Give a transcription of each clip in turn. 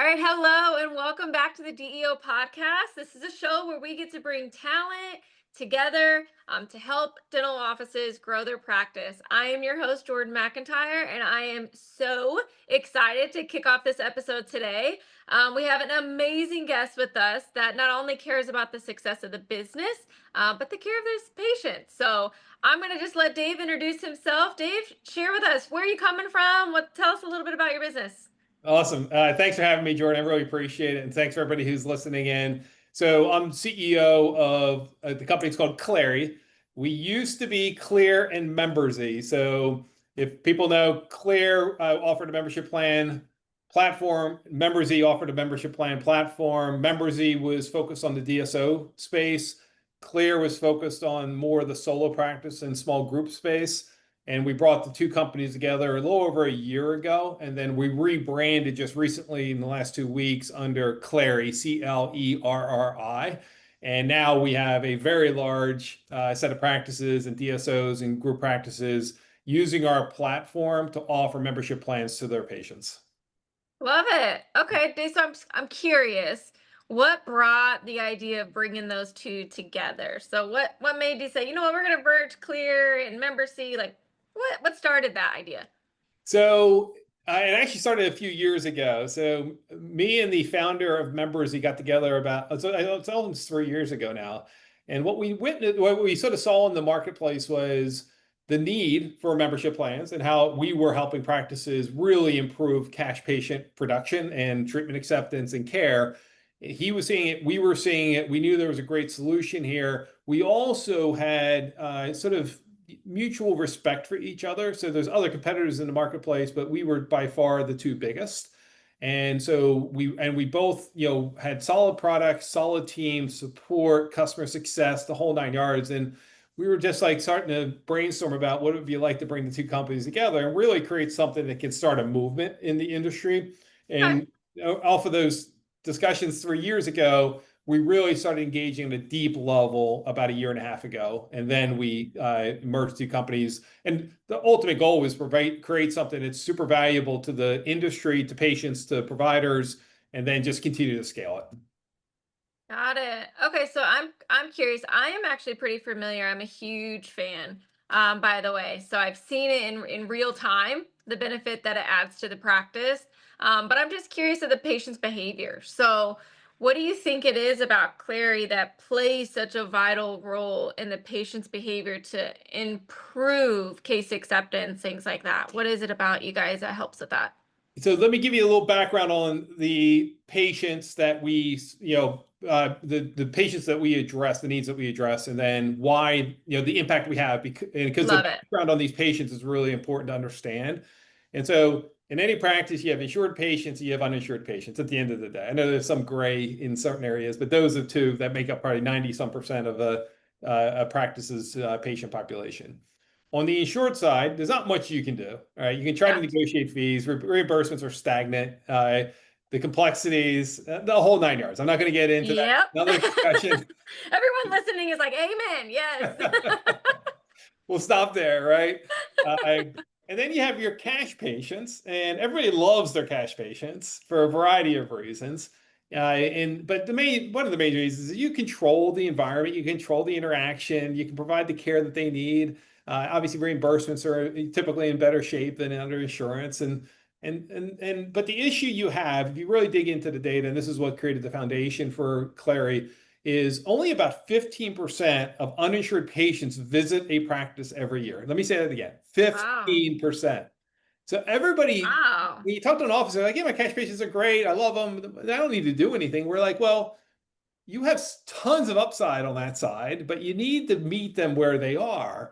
right, hello, and welcome back to the DEO podcast. This is a show where we get to bring talent together to help dental offices grow their practice. I am your host, Jordan McIntyre, and I am so excited to kick off this episode today. We have an amazing guest with us that not only cares about the success of the business, but the care of his patients. So I'm going to just let Dave introduce himself. Dave, share with us where are you coming from? Tell us a little bit about your business. Awesome. Thanks for having me, Jordan. I really appreciate it. And thanks for everybody who's listening in. So I'm CEO of the company. It's called Clerri. We used to be Clear and Membersy. So if people know, Clear offered a membership plan platform. Membersy offered a membership plan platform. Membersy was focused on the DSO space. Clear was focused on more of the solo practice and small group space. And we brought the two companies together a little over a year ago, and then we rebranded just recently in the last 2 weeks under Clerri, Clerri. And now we have a very large set of practices and DSOs and group practices using our platform to offer membership plans to their patients. Love it. Okay, Dave, so I'm curious, what brought the idea of bringing those two together? So what made you say, you know what, we're gonna merge Clear and Membercy? Like, what started that idea? So it actually started a few years ago. So me and the founder of Members, he got together about it's almost 3 years ago now. And what we witnessed, what we sort of saw in the marketplace was the need for membership plans and how we were helping practices really improve cash patient production and treatment acceptance and care. He was seeing it, we were seeing it. We knew there was a great solution here. We also had sort of mutual respect for each other. So there's other competitors in the marketplace, but we were by far the two biggest. And so we both, had solid products, solid team support, customer success, the whole 9 yards. And we were just like starting to brainstorm about what it would be like to bring the two companies together and really create something that can start a movement in the industry. Okay. And off of those discussions 3 years ago, we really started engaging at a deep level about a year and a half ago. And then we merged two companies. And the ultimate goal was create something that's super valuable to the industry, to patients, to providers, and then just continue to scale it. Got it. Okay, so I'm curious. I am actually pretty familiar. I'm a huge fan, by the way. So I've seen it in real time, the benefit that it adds to the practice. But I'm just curious of the patient's behavior. So what do you think it is about Clary that plays such a vital role in the patient's behavior to improve case acceptance, things like that? What is it about you guys that helps with that? So let me give you a little background on the patients that we, the patients that we address, the needs that we address, and then why, the impact we have. Because the Love it. background on these patients is really important to understand. And so in any practice, you have insured patients, you have uninsured patients at the end of the day. I know there's some gray in certain areas, but those are two that make up probably 90-some% of a practice's patient population. On the insured side, there's not much you can do. All right, you can try to Yeah. negotiate fees. Reimbursements are stagnant. The complexities, the whole 9 yards. I'm not going to get into that. Yep. Another discussion. Everyone listening is like, Amen. Yes. We'll stop there, right? And then you have your cash patients, and everybody loves their cash patients for a variety of reasons. But one of the major reasons is you control the environment, you control the interaction, you can provide the care that they need. Obviously, reimbursements are typically in better shape than under insurance, but the issue you have, if you really dig into the data, and this is what created the foundation for Clerri, is only about 15% of uninsured patients visit a practice every year. Let me say that again, Wow. 15%. So everybody, Wow. when you talk to an officer, like, yeah, my cash patients are great. I love them. I don't need to do anything. We're like, well, you have tons of upside on that side, but you need to meet them where they are.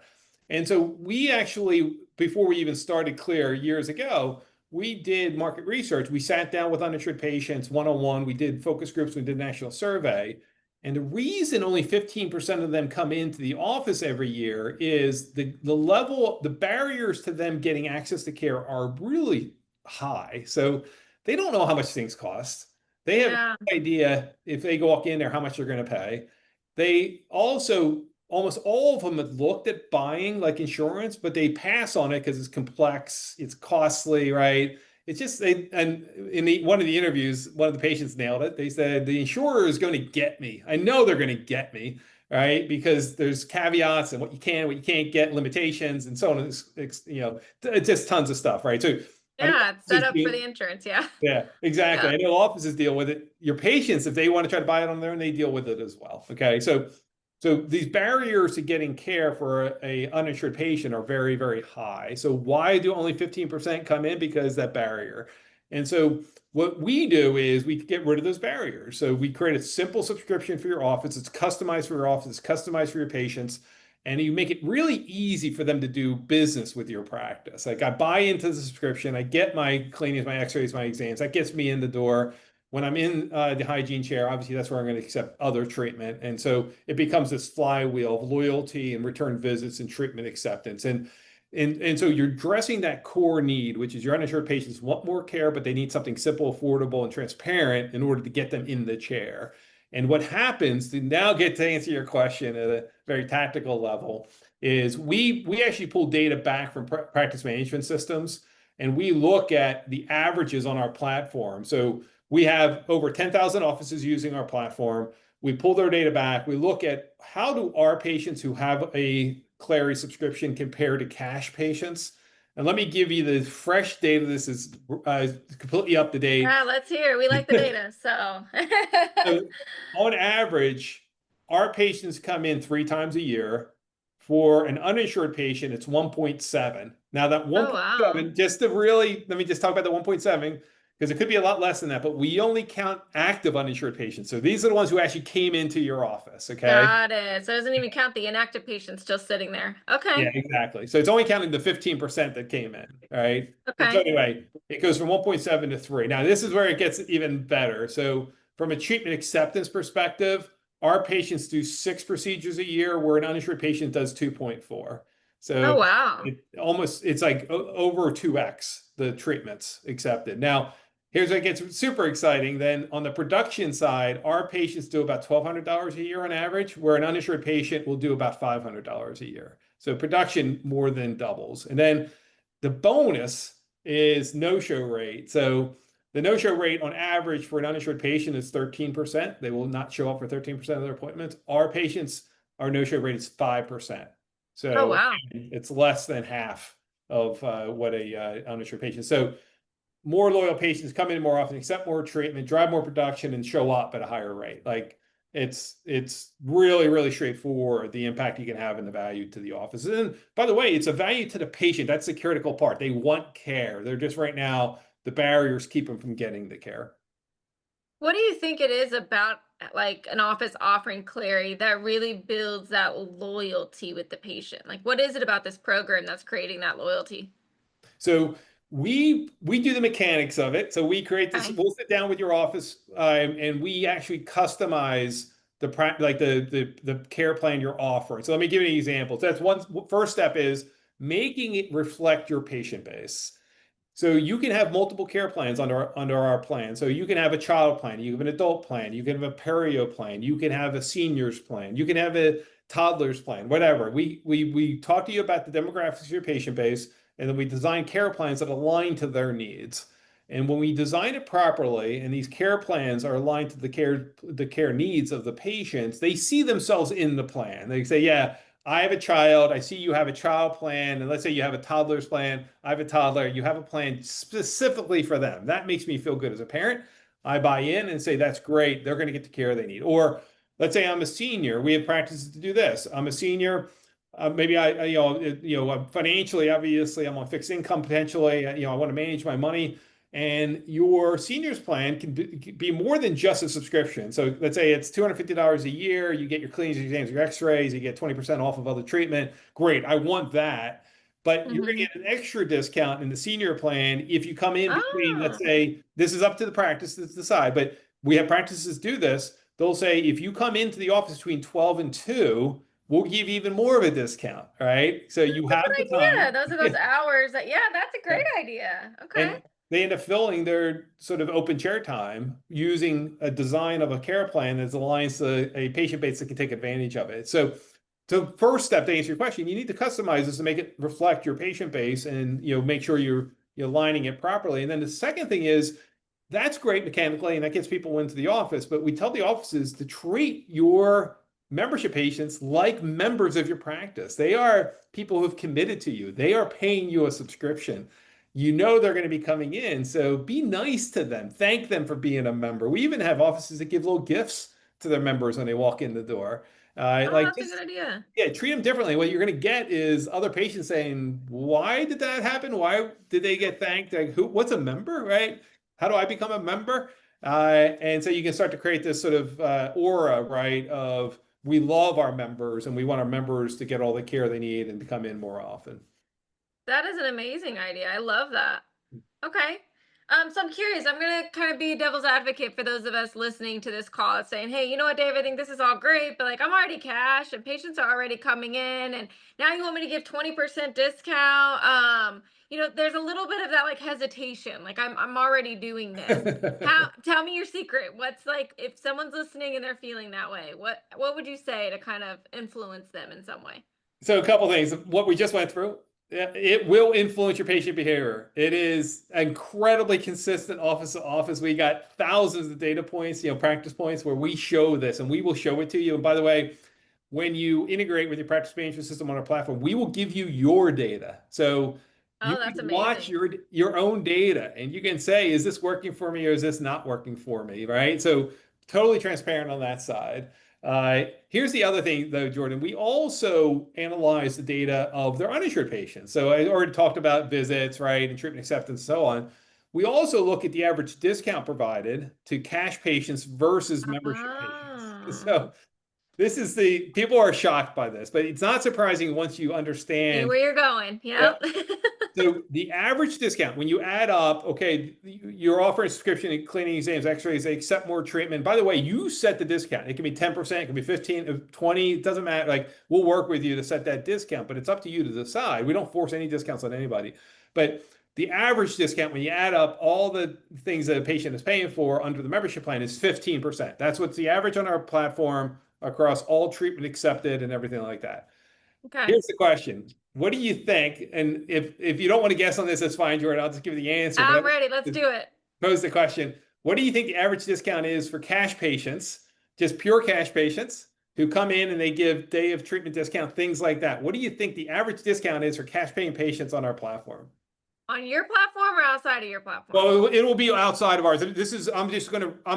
And so we actually, before we even started Clear years ago, we did market research. We sat down with uninsured patients one-on-one. We did focus groups. We did a national survey. And the reason only 15% of them come into the office every year is the level, the barriers to them getting access to care are really high. So they don't know how much things cost. They have Yeah. no idea if they walk in there how much they're going to pay. They also, almost all of them have looked at buying like insurance, but they pass on it because it's complex, it's costly, right? it's just and in one of the interviews, one of the patients nailed it. They said the insurer is going to get me. I know they're going to get me, right? Because there's caveats and what you can't get, limitations, and so on. It's just tons of stuff, right? So I know Yeah, it's set offices up for the insurance. Yeah. yeah, exactly. Yeah. I know offices deal with it. Your patients, if they want to try to buy it on their own, they deal with it as well. Okay, so these barriers to getting care for a uninsured patient are very, very high. So why do only 15% come in? Because that barrier. And so what we do is we get rid of those barriers. So we create a simple subscription for your office. It's customized for your office, it's customized for your patients. And you make it really easy for them to do business with your practice. Like I buy into the subscription, I get my cleanings, my x-rays, my exams. That gets me in the door. When I'm in the hygiene chair, obviously that's where I'm going to accept other treatment. And so it becomes this flywheel of loyalty and return visits and treatment acceptance. And so you're addressing that core need, which is your uninsured patients want more care, but they need something simple, affordable, and transparent in order to get them in the chair. And what happens to now get to answer your question at a very tactical level is we actually pull data back from practice management systems and we look at the averages on our platform. So we have over 10,000 offices using our platform. We pull their data back. We look at how do our patients who have a Clerri subscription compare to cash patients. And let me give you the fresh data. This is completely up to date. Yeah, let's hear. We like the data. So So on average, our patients come in 3 times a year. For an uninsured patient, it's 1.7. Now that Oh wow. 1.7, just to really, let me just talk about the 1.7, because it could be a lot less than that, but we only count active uninsured patients. So these are the ones who actually came into your office, okay? Got it. So it doesn't even count the inactive patients still sitting there. Yeah, Okay. exactly. So it's only counting the 15% that came in, right? And so Okay. anyway, it goes from 1.7 to 3. Now, this is where it gets even better. So from a treatment acceptance perspective, our patients do 6 procedures a year, where an uninsured patient does 2.4. Oh So wow. it's like over 2x the treatments accepted. Now, here's what gets super exciting. Then on the production side, our patients do about $1,200 a year on average, where an uninsured patient will do about $500 a year. So production more than doubles. And then the bonus is no-show rate. So the no-show rate on average for an uninsured patient is 13%. They will not show up for 13% of their appointments. Our patients, our no-show rate is 5%. Oh So wow. it's less than half of what a uninsured patient. So more loyal patients come in more often, accept more treatment, drive more production, and show up at a higher rate. Like it's really, really straightforward, the impact you can have and the value to the office. And by the way, it's a value to the patient. That's the critical part. They want care. They're just right now, the barriers keep them from getting the care. What do you think it is about like an office offering Clary that really builds that loyalty with the patient? Like what is it about this program that's creating that loyalty? So we do the mechanics of it. So we create this. Okay. We'll sit down with your office, and we actually customize like the care plan you're offering. So let me give you an example. So that's one first step is making it reflect your patient base. So you can have multiple care plans under our plan. So you can have a child plan, you have an adult plan, you can have a perio plan, you can have a seniors plan, you can have a toddlers plan, whatever. We talk to you about the demographics of your patient base, and then we design care plans that align to their needs. And when we design it properly, and these care plans are aligned to the care needs of the patients, they see themselves in the plan. They say, yeah, I have a child. I see you have a child plan. And let's say you have a toddler's plan. I have a toddler. You have a plan specifically for them. That makes me feel good as a parent. I buy in and say, that's great. They're going to get the care they need. Or let's say I'm a senior. We have practices to do this. I'm a senior. Maybe financially, obviously, I'm on fixed income potentially. I want to manage my money. And your seniors plan can be more than just a subscription. So let's say it's $250 a year. You get your cleanings, exams, your x-rays, you get 20% off of other treatment. Great. I want that. But you're going to Mm-hmm. get an extra discount in the senior plan if you come in between, let's Ah, say, this is up to the practice to decide, but we have practices do this. They'll say, if you come into the office between 12 and 2, we'll give you even more of a discount. All right. So you that's a have the good idea. time. Those are those hours that, yeah, that's a great Yeah. idea. Okay. And they end up filling their sort of open chair time using a design of a care plan that aligns to a patient base that can take advantage of it. So first step to answer your question, you need to customize this to make it reflect your patient base and make sure lining it properly. And then the second thing is that's great mechanically, and that gets people into the office. But we tell the offices to treat your membership patients like members of your practice. They are people who've committed to you. They are paying you a subscription. You know they're going to be coming in, so be nice to them. Thank them for being a member. We even have offices that give little gifts to their members when they walk in the door. Oh, Like that's a good just idea. yeah, treat them differently. What you're going to get is other patients saying, "Why did that happen? Why did they get thanked? Like, who? What's a member? Right? How do I become a member?" And so you can start to create this sort of aura, right? Of we love our members and we want our members to get all the care they need and to come in more often. That is an amazing idea. I love that. Okay. So I'm curious. I'm gonna kind of be devil's advocate for those of us listening to this call, saying, "Hey, you know what, Dave? I think this is all great, but like I'm already cash, and patients are already coming in, and now you want me to give 20% discount." There's a little bit of that like hesitation. Like I'm already doing this. How? Tell me your secret. What's like if someone's listening and they're feeling that way? What would you say to kind of influence them in some way? So a couple things. What we just went through, it will influence your patient behavior. It is incredibly consistent office to office. We got thousands of data points, practice points where we show this, and we will show it to you. And by the way, when you integrate with your practice management system on our platform, we will give you your data. So you Oh, that's can watch amazing. your own data and you can say, is this working for me or is this not working for me? Right. So totally transparent on that side. Here's the other thing, though, Jordan. We also analyze the data of their uninsured patients. So I already talked about visits, right, and treatment acceptance, and so on. We also look at the average discount provided to cash patients versus membership patients. Ah. So this is the people are shocked by this, but it's not surprising once you See understand. where you're going. Yeah. Yep. So the average discount, when you add up, okay, you're offering subscription and cleaning exams, x-rays, they accept more treatment. By the way, you set the discount. It can be 10%, it can be 15, 20, it doesn't matter. Like we'll work with you to set that discount, but it's up to you to decide. We don't force any discounts on anybody. But the average discount, when you add up all the things that a patient is paying for under the membership plan, is 15%. That's what's the average on our platform across all treatment accepted and everything like that. Okay. Here's the question. What do you think? And if you don't want to guess on this, that's fine, Jordan. I'll just give you the answer. But I I'm want ready. Let's to do it. pose the question. What do you think the average discount is for cash patients, just pure cash patients who come in and they give day of treatment discount, things like that? What do you think the average discount is for cash paying patients on our platform? On your platform or outside of your platform? Well, it will be outside of ours. I'm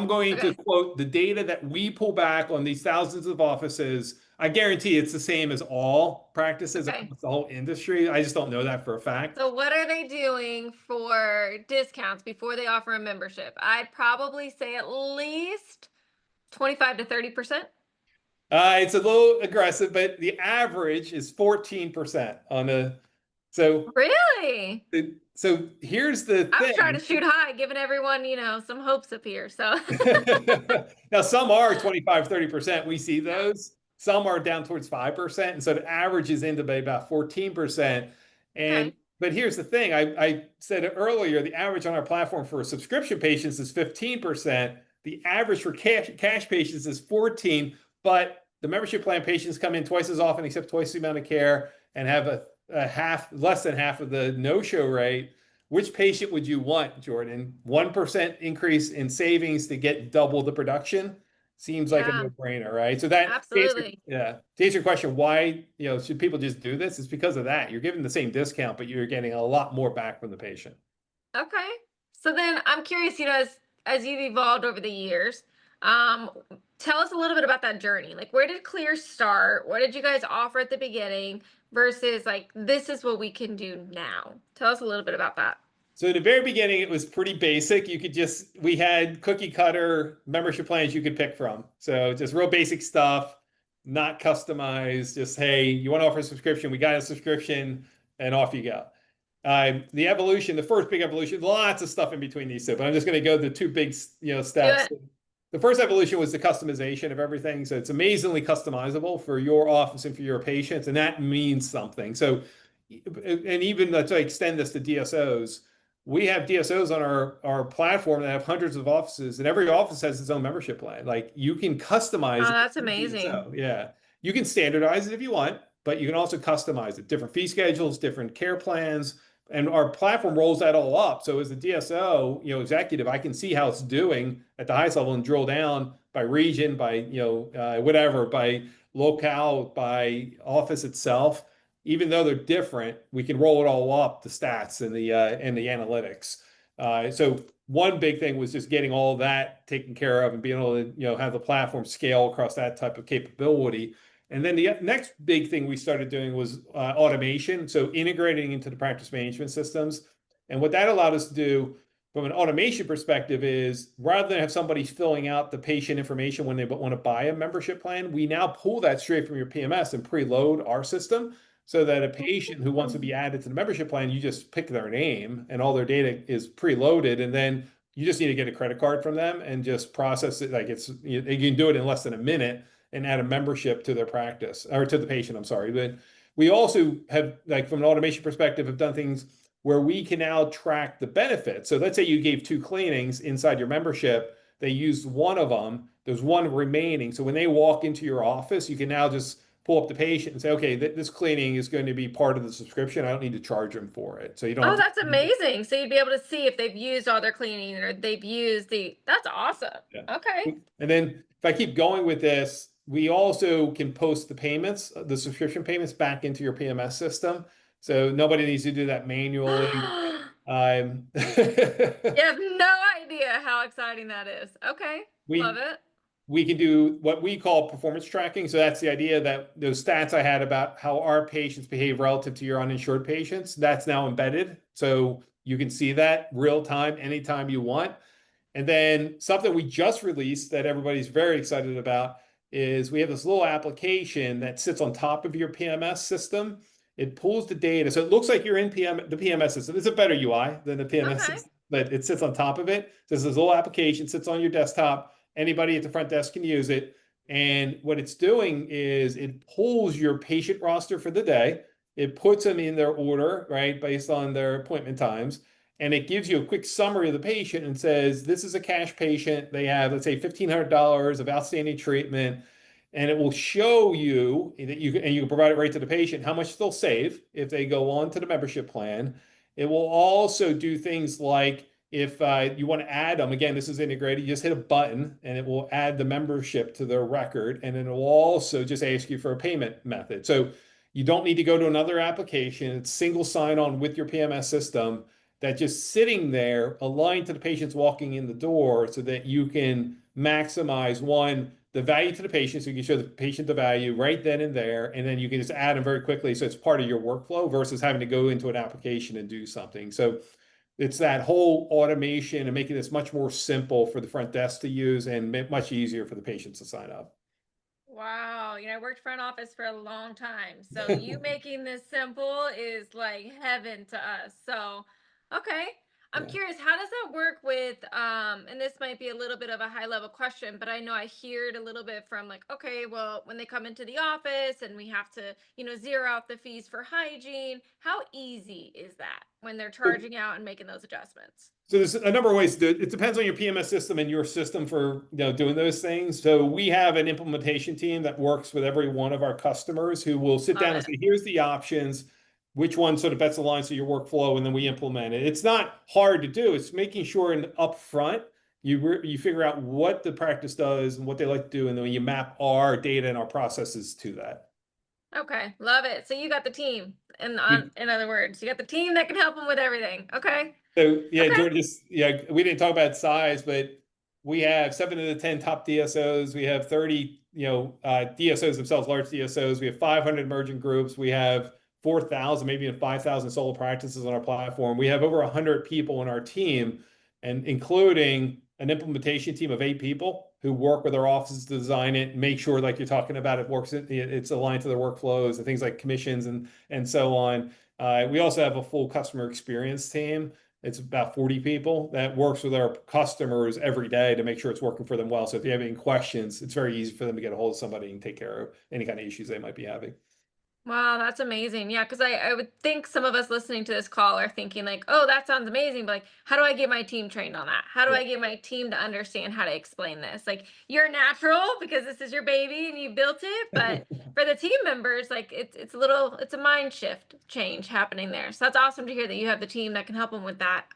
going to Okay. quote the data that we pull back on these thousands of offices. I guarantee it's the same as all practices Okay. across the whole industry. I just don't know that for a fact. So what are they doing for discounts before they offer a membership? I'd probably say at least 25 to 30%. It's a little aggressive, but the average is 14% on a so Really? so here's the I was trying to thing. shoot high, giving everyone, some hopes up here. So, Now, some are 25, 30%. We see yeah. those. Some are down towards 5%. And so the average is into about 14%. And Okay. but here's the thing. I said it earlier, the average on our platform for subscription patients is 15%. The average for cash patients is 14, but the membership plan patients come in twice as often, accept twice the amount of care, and have a half, less than half of the no-show rate. Which patient would you want, Jordan? 1% increase in savings to get double the production seems like a Yeah, no-brainer, right? So that absolutely. to answer your question, why, should people just do this? It's because of that. You're giving the same discount, but you're getting a lot more back from the patient. Okay. So then I'm curious, as you've evolved over the years, um, tell us a little bit about that journey. Like where did Clear start? What did you guys offer at the beginning versus like this is what we can do now? Tell us a little bit about that. So in the very beginning, it was pretty basic. We had cookie cutter membership plans you could pick from. So just real basic stuff, not customized. Just, hey, you want to offer a subscription? We got a subscription, and off you go. The evolution, the first big evolution, lots of stuff in between these two, but I'm just going to go the two big, Do steps. it. The first evolution was the customization of everything. So it's amazingly customizable for your office and for your patients, and that means something. So, and even to extend this to DSOs, we have DSOs on our platform that have hundreds of offices, and every office has its own membership plan. Like you can customize Oh, it that's to amazing. DSO. Yeah. You can standardize it if you want, but you can also customize it. Different fee schedules, different care plans, and our platform rolls that all up. So as a DSO, executive, I can see how it's doing at the highest level and drill down by region, by, whatever, by locale, by office itself. Even though they're different, we can roll it all up, the stats and the analytics. So one big thing was just getting all of that taken care of and being able to, have the platform scale across that type of capability. And then the next big thing we started doing was automation. So integrating into the practice management systems. And what that allowed us to do from an automation perspective is rather than have somebody filling out the patient information when they want to buy a membership plan, we now pull that straight from your PMS and preload our system so that a patient who wants to be added to the membership plan, you just pick their name and all their data is preloaded. And then you just need to get a credit card from them and just process it. Like you can do it in less than a minute and add a membership to their practice or to the patient. I'm sorry. But we also have, like, from an automation perspective, have done things where we can now track the benefits. So let's say you gave 2 cleanings inside your membership, they used one of them, there's one remaining. So when they walk into your office, you can now just pull up the patient and say, okay, this cleaning is going to be part of the subscription. I don't need to charge them for it. So you don't Oh, have that's to. amazing. So you'd be able to see if they've used all their cleaning or they've used that's awesome. Yeah. Okay. And then if I keep going with this, we also can post the payments, the subscription payments back into your PMS system. So nobody needs to do that manually. You have no idea how exciting that is. Okay. Love we it. we can do what we call performance tracking. So that's the idea that those stats I had about how our patients behave relative to your uninsured patients, that's now embedded. So you can see that real time, anytime you want. And then something we just released that everybody's very excited about is we have this little application that sits on top of your PMS system. It pulls the data. So it looks like you're in the PMS system. It's a better UI than the PMS Okay. system, but it sits on top of it. So this little application sits on your desktop. Anybody at the front desk can use it. And what it's doing is it pulls your patient roster for the day. It puts them in their order, right, based on their appointment times, and it gives you a quick summary of the patient and says, this is a cash patient. They have, let's say, $1,500 of outstanding treatment. And it will show you that you can provide it right to the patient, how much they'll save if they go on to the membership plan. It will also do things like if you want to add them, again, this is integrated, you just hit a button and it will add the membership to their record. And then it will also just ask you for a payment method. So you don't need to go to another application. It's single sign-on with your PMS system that just sitting there aligned to the patients walking in the door so that you can maximize one, the value to the patient, so you can show the patient the value right then and there, and then you can just add them very quickly so it's part of your workflow versus having to go into an application and do something. So it's that whole automation and making this much more simple for the front desk to use and much easier for the patients to sign up. Wow. I worked front office for a long time. So you making this simple is like heaven to us. So, okay. I'm Yeah. curious, how does that work with and this might be a little bit of a high level question, but I know I hear it a little bit from like, okay, well, when they come into the office and we have to, zero out the fees for hygiene, how easy is that when they're So charging out and making those adjustments? So there's a number of ways to do it. It depends on your PMS system and your system for doing those things. So we have an implementation team that works with every one of our customers who will sit Love down and it. say, here's the options, which one sort of best aligns to your workflow, and then we implement it. It's not hard to do. It's making sure in upfront you figure out what the practice does and what they like to do, and then you map our data and our processes to that. Okay, love it. So you got the team, We in other words, you got the team that can help them with everything. Okay, So yeah, okay, Jordan, just yeah, we didn't talk about size, but we have 7 of the 10 top DSOs. We have 30, DSOs themselves, large DSOs. We have 500 emerging groups. We have 4,000, maybe even 5,000 solo practices on our platform. We have over 100 people in our team, and including an implementation team of 8 people who work with our offices to design it, make sure, like you're talking about, it works. It's aligned to their workflows and things like commissions and so on. We also have a full customer experience team. It's about 40 people that works with our customers every day to make sure it's working for them well. So if you have any questions, it's very easy for them to get a hold of somebody and take care of any kind of issues they might be having. Wow, that's amazing. Yeah, because I would think some of us listening to this call are thinking like, oh, that sounds amazing, but like, how do I get my team trained on that? How do Yeah. I get my team to understand how to explain this? Like, you're natural because this is your baby and you built it, but for the team members, like it's a little, it's a mind shift change happening there. So that's awesome to hear that you have the team that can help them with that.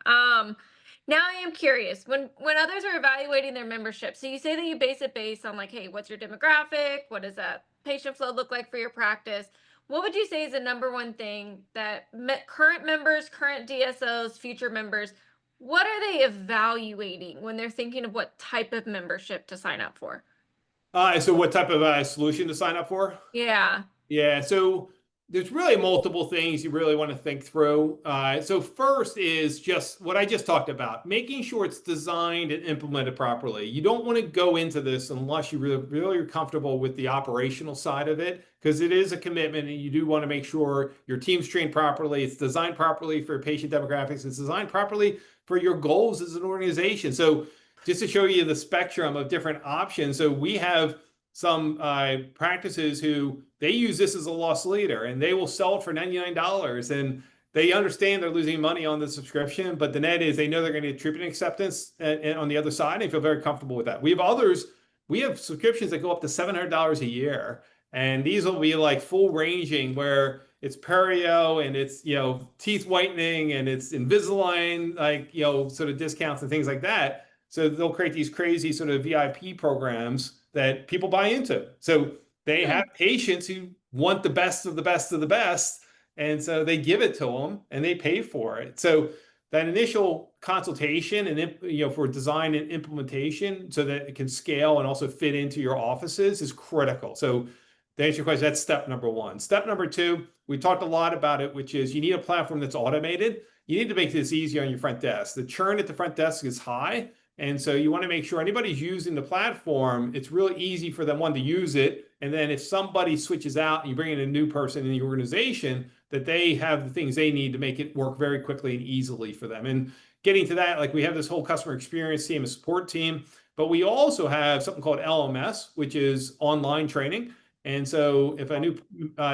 Now I am curious, when others are evaluating their membership, so you say that you base it based on like, hey, what's your demographic? What does that patient flow look like for your practice? What would you say is the number one thing that current members, current DSOs, future members, what are they evaluating when they're thinking of what type of membership to sign up for? So what type of solution to sign up for? Yeah. Yeah, so there's really multiple things you really want to think through. So first is just what I just talked about, making sure it's designed and implemented properly. You don't want to go into this unless you really are comfortable with the operational side of it, because it is a commitment and you do want to make sure your team's trained properly, it's designed properly for patient demographics, it's designed properly for your goals as an organization. So just to show you the spectrum of different options, so we have some practices who they use this as a loss leader and they will sell it for $99 and they understand they're losing money on the subscription, but the net is they know they're going to get treatment acceptance and on the other side and feel very comfortable with that. We have others, we have subscriptions that go up to $700 a year, and these will be like full ranging where it's perio and it's teeth whitening and it's Invisalign, like sort of discounts and things like that. So they'll create these crazy sort of VIP programs that people buy into. So they Hmm. have patients who want the best of the best of the best, and so they give it to them and they pay for it. So that initial consultation and for design and implementation so that it can scale and also fit into your offices is critical. So to answer your question, that's step number one. Step number two, we talked a lot about it, which is you need a platform that's automated. You need to make this easier on your front desk. The churn at the front desk is high. And so you want to make sure anybody's using the platform, it's really easy for them, one, to use it. And then if somebody switches out and you bring in a new person in the organization, that they have the things they need to make it work very quickly and easily for them. And getting to that, like we have this whole customer experience team, a support team, but we also have something called LMS, which is online training. And so if a new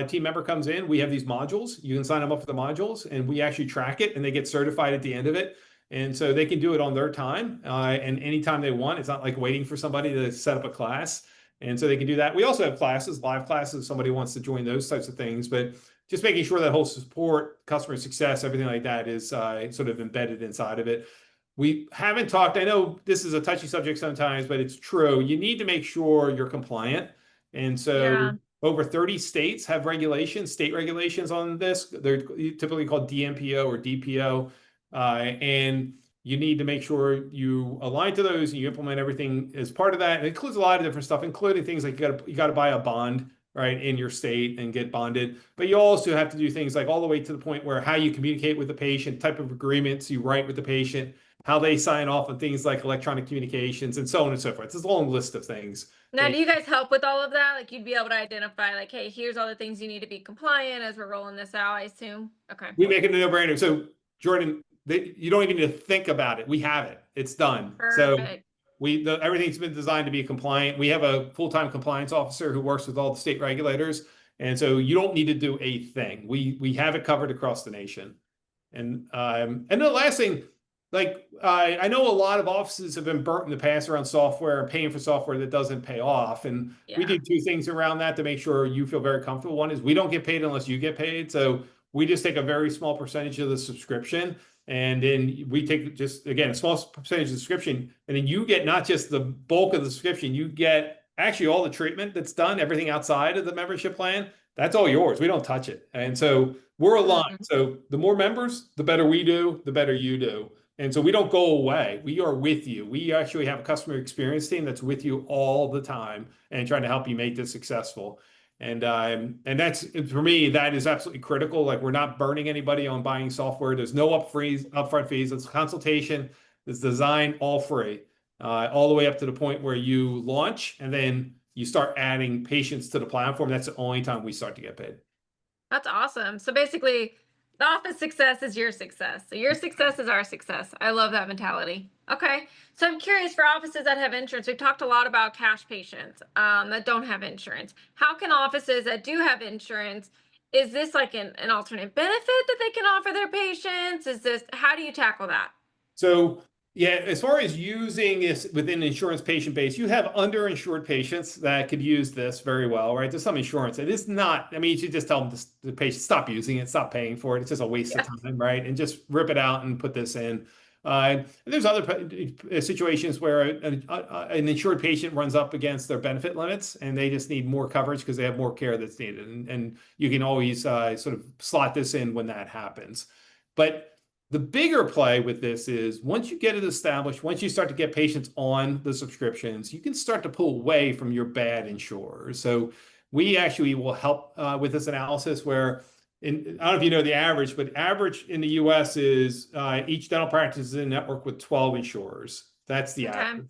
team member comes in, we have these modules. You can sign them up for the modules and we actually track it and they get certified at the end of it. And so they can do it on their time and anytime they want. It's not like waiting for somebody to set up a class. And so they can do that. We also have classes, live classes, if somebody wants to join those types of things. But just making sure that whole support, customer success, everything like that is sort of embedded inside of it. We haven't talked, I know this is a touchy subject sometimes, but it's true. You need to make sure you're compliant. And so Yeah. over 30 states have regulations, state regulations on this. They're typically called DMPO or DPO. And you need to make sure you align to those and you implement everything as part of that. It includes a lot of different stuff, including things like you got to buy a bond, right, in your state and get bonded. But you also have to do things like all the way to the point where how you communicate with the patient, type of agreements you write with the patient, how they sign off on things like electronic communications, and so on and so forth. It's a long list of things Now, that do you guys help with all of that? Like you'd be able to identify like, hey, here's all the things you need to be compliant as we're rolling this out, I assume. Okay. we make it a no-brainer. So Jordan, you don't even need to think about it. We have it. It's done. So Perfect. everything's been designed to be compliant. We have a full-time compliance officer who works with all the state regulators, and so you don't need to do a thing. We have it covered across the nation. And the last thing, like I know a lot of offices have been burnt in the past around software and paying for software that doesn't pay off. And we Yeah. do two things around that to make sure you feel very comfortable. One is we don't get paid unless you get paid. So we just take a very small percentage of the subscription. And then we take just, again, a small percentage of the subscription. And then you get not just the bulk of the subscription, you get actually all the treatment that's done, everything outside of the membership plan. That's all yours. We don't touch it. And so we're aligned. Mm. So the more members, the better we do, the better you do. And so we don't go away. We are with you. We actually have a customer experience team that's with you all the time and trying to help you make this successful. And that's for me, that is absolutely critical. Like we're not burning anybody on buying software. There's no upfront fees. It's consultation. It's design all free, all the way up to the point where you launch and then you start adding patients to the platform. That's the only time we start to get paid. That's awesome. So basically, the office success is your success. So your success is our success. I love that mentality. Okay. So I'm curious for offices that have insurance. We've talked a lot about cash patients that don't have insurance. How can offices that do have insurance is this like an alternate benefit that they can offer their patients? Is this, how do you tackle that? So yeah, as far as using this within the insurance patient base, you have underinsured patients that could use this very well, right? There's some insurance. It is not, I mean, you should just tell them to, the patient, stop using it, stop paying for it. It's just a waste of Yeah. time, right? And just rip it out and put this in. And there's other situations where an insured patient runs up against their benefit limits and they just need more coverage because they have more care that's needed. And you can always sort of slot this in when that happens. But the bigger play with this is once you get it established, once you start to get patients on the subscriptions, you can start to pull away from your bad insurers. So we actually will help with this analysis where I don't know if you know the average, but average in the US is each dental practice is in a network with 12 insurers. That's the Okay. average.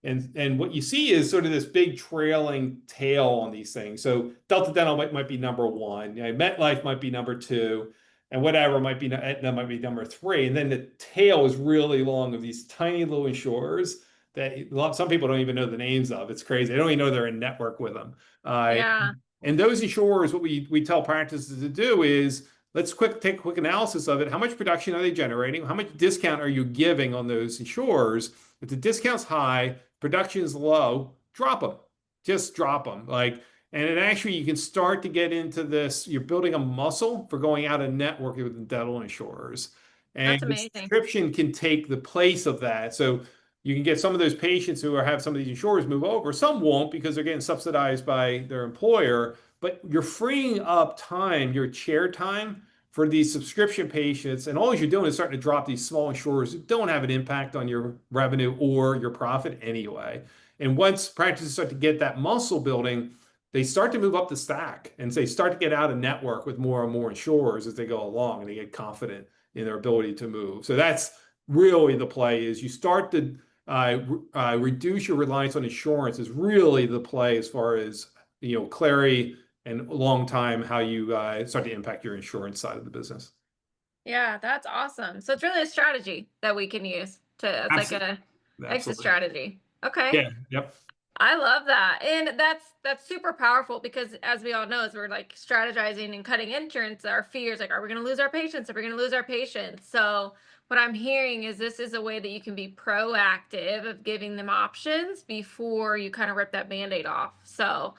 And what you see is sort of this big trailing tail on these things. So Delta Dental might be number one, you know, MetLife might be number two, and whatever might be Aetna might be number three. And then the tail is really long of these tiny little insurers that some people don't even know the names of. It's crazy. They don't even know they're in network with them. Uh, Yeah, and those insurers, what we tell practices to do is let's take a quick analysis of it. How much production are they generating? How much discount are you giving on those insurers? If the discount's high, production is low, drop them. Just drop them. Like, and it actually, you can start to get into this. You're building a muscle for going out and networking with the dental insurers. And that's the amazing. subscription can take the place of that. So you can get some of those patients who have some of these insurers move over. Some won't because they're getting subsidized by their employer, but you're freeing up time, your chair time for these subscription patients. And all you're doing is starting to drop these small insurers that don't have an impact on your revenue or your profit anyway. And once practices start to get that muscle building, they start to move up the stack and they start to get out of network with more and more insurers as they go along and they get confident in their ability to move. So that's really the play is you start to reduce your reliance on insurance is really the play as far as Clerri and long time how you start to impact your insurance side of the business. Yeah, that's awesome. So it's really a strategy that we can use to, it's like Absolutely. a exit Absolutely. strategy. Okay. Yeah. Yep. I love that. And that's super powerful because as we all know, as we're like strategizing and cutting insurance, our fears like, are we going to lose our patients? Are we going to lose our patients? So what I'm hearing is this is a way that you can be proactive of giving them options before you kind of rip that band-aid off. So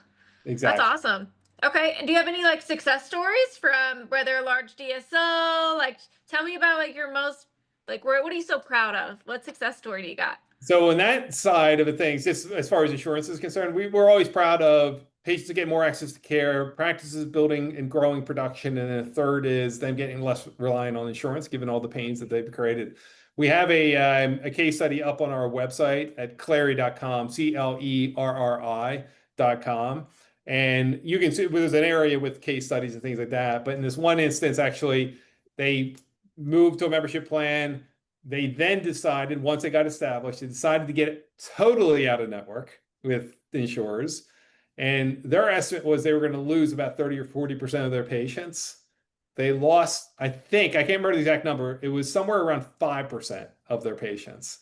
that's Exactly. awesome. Okay. And do you have any like success stories from whether a large DSO? Like tell me about like your most like what are you so proud of? What success story do you got? So on that side of the things, just as far as insurance is concerned, we're always proud of patients to get more access to care, practices building and growing production, and then a third is them getting less reliant on insurance, given all the pains that they've created. We have a case study up on our website at clerri.com, CLERRI.com. And you can see there's an area with case studies and things like that. But in this one instance, actually, they moved to a membership plan. They then decided, once they got established, they decided to get it totally out of network with the insurers. And their estimate was they were going to lose about 30 or 40% of their patients. They lost, I think, I can't remember the exact number. It was somewhere around 5% of their patients.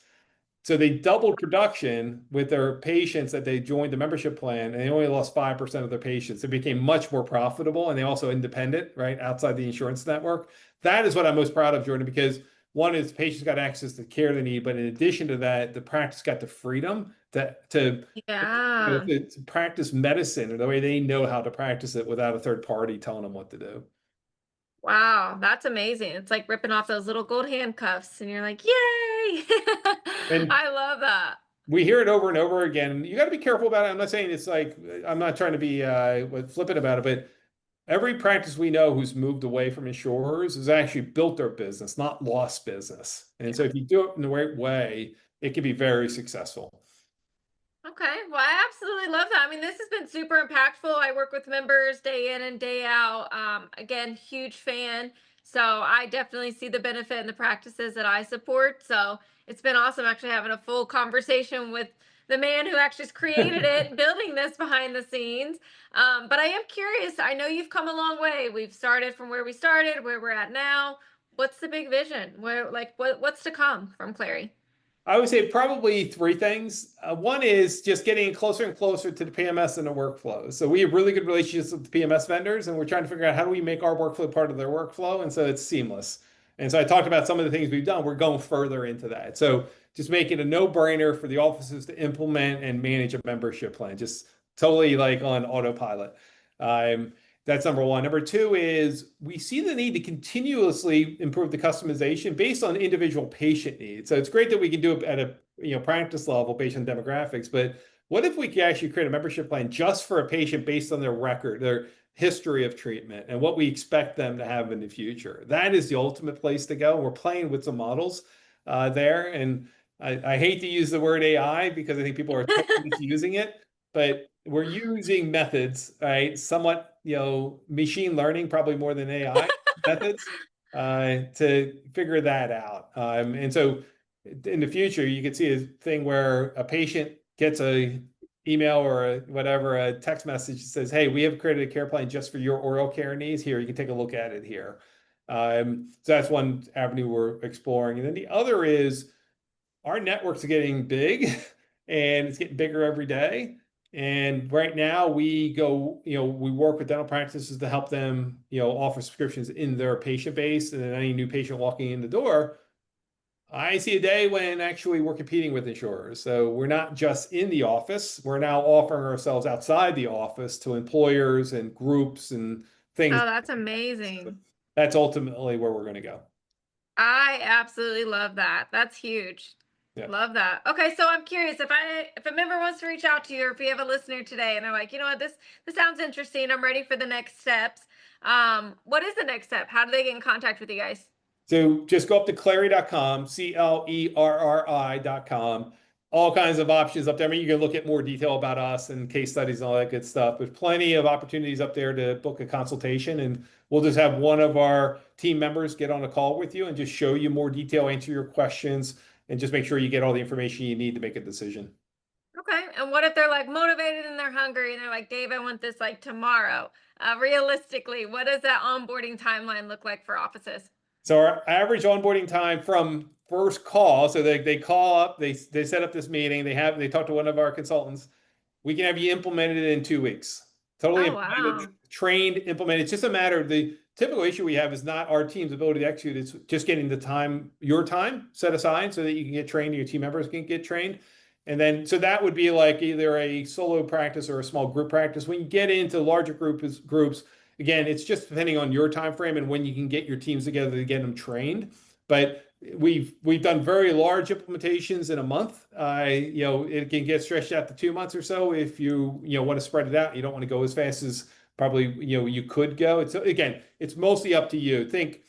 So they doubled production with their patients that they joined the membership plan, and they only lost 5% of their patients. They became much more profitable, and they also independent, right, outside the insurance network. That is what I'm most proud of, Jordan, because one is patients got access to the care they need, but in addition to that, the practice got the freedom Yeah. to practice medicine or the way they know how to practice it without a third party telling them what to do. Wow, that's amazing. It's like ripping off those little gold handcuffs, and you're like, yay! And I love that. we hear it over and over again. You got to be careful about it. I'm not saying it's like I'm not trying to be flippant about it, but every practice we know who's moved away from insurers has actually built their business, not lost business. And so Yeah. if you do it in the right way, it can be very successful. Okay. Well, I absolutely love that. I mean, this has been super impactful. I work with members day in and day out. Again, huge fan. So I definitely see the benefit in the practices that I support. So it's been awesome actually having a full conversation with the man who actually has created it, building this behind the scenes. But I am curious. I know you've come a long way. We've started from where we started, where we're at now. What's the big vision? Where, like, what's to come from Clerri? I would say probably three things. One is just getting closer and closer to the PMS and the workflow. So we have really good relationships with the PMS vendors, and we're trying to figure out how do we make our workflow part of their workflow, and so it's seamless. And so I talked about some of the things we've done. We're going further into that. So just make it a no-brainer for the offices to implement and manage a membership plan, just totally like on autopilot. Um, that's number one. Number two is we see the need to continuously improve the customization based on individual patient needs. So it's great that we can do it at a practice level based on demographics, but what if we could actually create a membership plan just for a patient based on their record, their history of treatment, and what we expect them to have in the future? That is the ultimate place to go. We're playing with some models there, and I hate to use the word AI because I think people are totally misusing it, but we're using methods, right? Somewhat, machine learning, probably more than AI methods, to figure that out. And so in the future, you could see a thing where a patient gets a email or whatever, a text message that says, "Hey, we have created a care plan just for your oral care needs. Here, you can take a look at it here." So that's one avenue we're exploring. And then the other is our networks are getting big and it's getting bigger every day. And right now we go, we work with dental practices to help them, offer subscriptions in their patient base. And then any new patient walking in the door, I see a day when actually we're competing with insurers. So we're not just in the office, we're now offering ourselves outside the office to employers and groups and things. Oh, that's amazing. That's ultimately where we're going to go. I absolutely love that. That's huge. Yeah. Love that. Okay, so I'm curious if a member wants to reach out to you, or if you have a listener today and they're like, you know what, this sounds interesting. I'm ready for the next steps. What is the next step? How do they get in contact with you guys? So just go up to Clerri.com, Clerri.com. All kinds of options up there. I mean, you can look at more detail about us and case studies and all that good stuff. There's plenty of opportunities up there to book a consultation, and we'll just have one of our team members get on a call with you and just show you more detail, answer your questions, and just make sure you get all the information you need to make a decision. Okay. And what if they're like motivated and they're hungry and they're like, Dave, I want this like tomorrow? Realistically, what does that onboarding timeline look like for offices? So our average onboarding time from first call, so they call up, they set up this meeting, they talk to one of our consultants. We can have you implemented in 2 weeks. Totally Oh, implemented, wow. trained, implemented. It's just a matter of the typical issue we have is not our team's ability to execute. It's just getting the time, your time set aside so that you can get trained, your team members can get trained. And then, so that would be like either a solo practice or a small group practice. When you get into larger groups, again, it's just depending on your time frame and when you can get your teams together to get them trained. But we've done very large implementations in a month. It can get stretched out to 2 months or so if you want to spread it out. You don't want to go as fast as probably you could go. It's mostly up to you. Think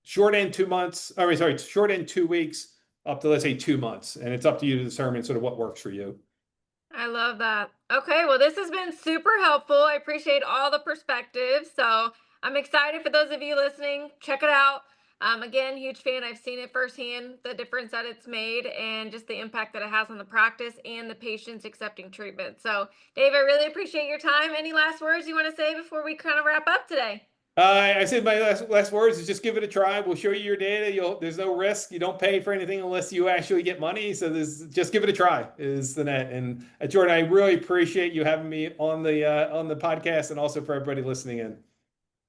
short end 2 months. I mean, sorry, short end 2 weeks up to let's say 2 months, and it's up to you to determine sort of what works for you. I love that. Okay, well, this has been super helpful. I appreciate all the perspectives. So I'm excited for those of you listening. Check it out. Again, huge fan. I've seen it firsthand, the difference that it's made and just the impact that it has on the practice and the patients accepting treatment. So, Dave, I really appreciate your time. Any last words you want to say before we kind of wrap up today? I said my last words is just give it a try. We'll show you your data. There's no risk. You don't pay for anything unless you actually get money. So just give it a try is the net. And Jordan, I really appreciate you having me on the podcast and also for everybody listening in.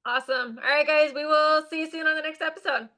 Awesome. All right, guys, we will see you soon on the next episode.